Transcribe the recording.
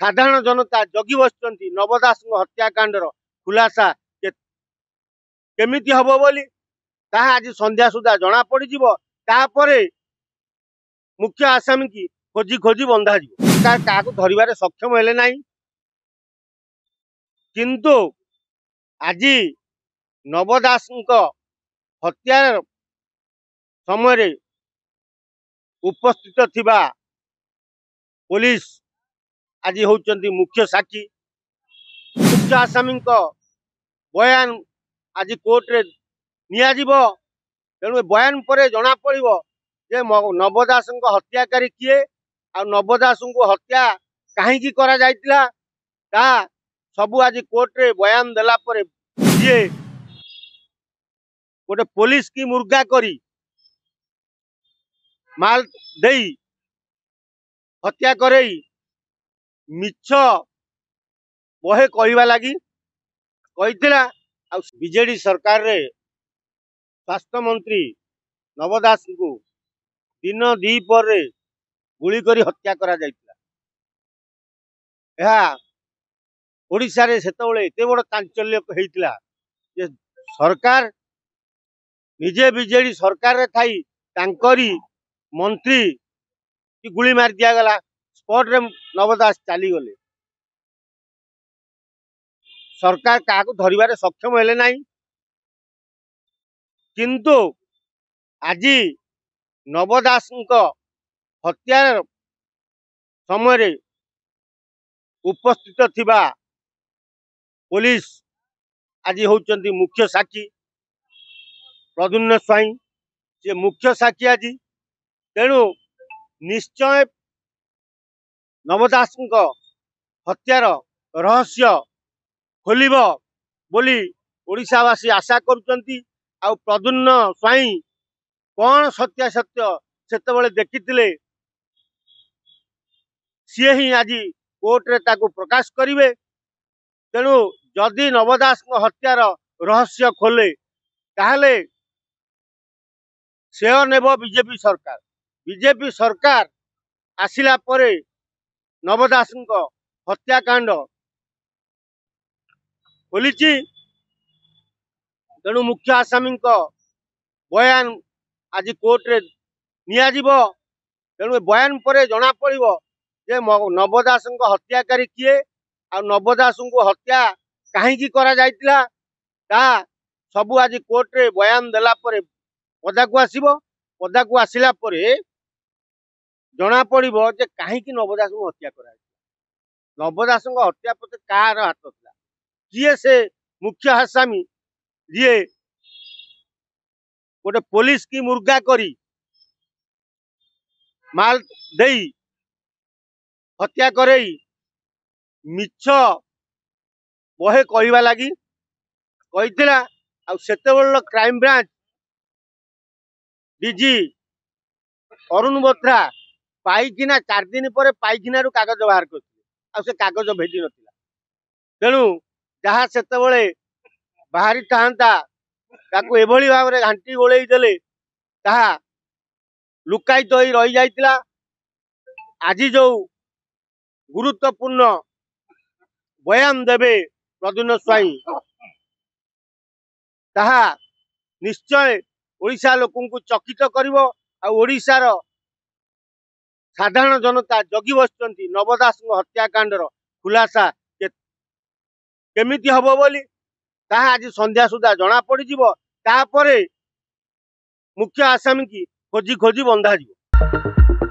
साधारण जनता जगी बसुंट नव दास हत्याकांडर खुलासा केमिति हबो बोली ताहा आज संध्या सुधा जना पड़िजिवो। तापरे मुख्य आसामी की खोजी खोजी बंधा सरकार क्या धरबार सक्षम हेले नहीं। किंतु आज नव दास हत्या समय उपस्थित थिबा पुलिस आज होउचंती मुख्य साक्षी। मुख्य आसामी बयान आज कोर्ट रे निया जीवो। तेणु बयान पर जना पड़िबो जे नव दास हत्याकारी किए आ नव दास को हत्या कहीं करा जायतिला ता सबू आज कोर्ट रे बयान देला पर ये गोटे पुलिस की मुर्गा करी माल देई हत्या करई मिछ बहे कहवा लगी कहीथिला। बीजेडी सरकार रे स्वास्थ्य मंत्री नव दास को दिन दीपर गुली करी हत्या करा जायतिला। यह ओडिशा रे सेतबेले एते बड़ चांचल्य होइतिला जे सरकार निजे बीजेडी सरकार रे थाई तांकरी मंत्री की गुली मार दिया गला। स्पॉट रे नव दास चली गले। सरकार क्या धरबार सक्षम हेले नहीं। किंतु आज नव दास हत्या समय उपस्थित थिबा पुलिस आज होउचंती मुख्य साक्षी प्रद्युम्न स्वाई जे मुख्य साक्षी आज। तेणु निश्चय नव दास हत्यार रहस्य खोलिब बोली ओडिशावासी आशा करुचंती। आ प्रद्युम्न स्वाई कौन सत्यासत्य सेतबेले देखिथिले सी ही आज कोर्ट रे ताकू प्रकाश करिवे। तेणु जदि नव दास हत्यार रहस्य खोले ताहले से नेब बीजेपी सरकार। बीजेपी सरकार आसिला परे नव दास हत्याकांड खोलिची। तेणु मुख्य आसामी बयान आज कोर्ट रे निया जीवो। तेणु बयान पर जना पड़िबो जे नव दास हत्याकारी किए आ नव दास को हत्या कहीं करा जायतिला ता सबू आज कोर्ट रे बयान देला परे पदा को आसीबो। पदा को आसिला परे जना पड़िबो जे कहीं नव दास को हत्या करा। नव दास हत्या पते कार हाथ था किए से मुख्य आसामी जी गोटे पुलिस की मुर्गा करी माल देई हत्या करई मिछ बहे कहवा लगी कहीथिला। सेतेबेल crime branch DG Arun Bothra पाइकिना 4 दिन पर पाइकिना रु कागज बाहर कर कागज भेजी नथिला। तेणु जहाँ सेतेबेले बाहरी था ताकू एभली भाव में घांटी गोलई देले ताहा लुकायित होई रही जाइतिला। आज जो गुरुत्वपूर्ण बयान देवे प्रद्युम्न स्वाई ताहा निश्चय ओडिशा लोकंकु चकित करिवो। आ ओडिशार साधारण जनता जगी बसुंट नव दास हत्याकांडर खुलासा केमिति हबो बोली ताहा आज संध्या सुधा जना पड़िजिवो। तापरे मुख्य आसामी की खोजी खोजी बंधा जीवो।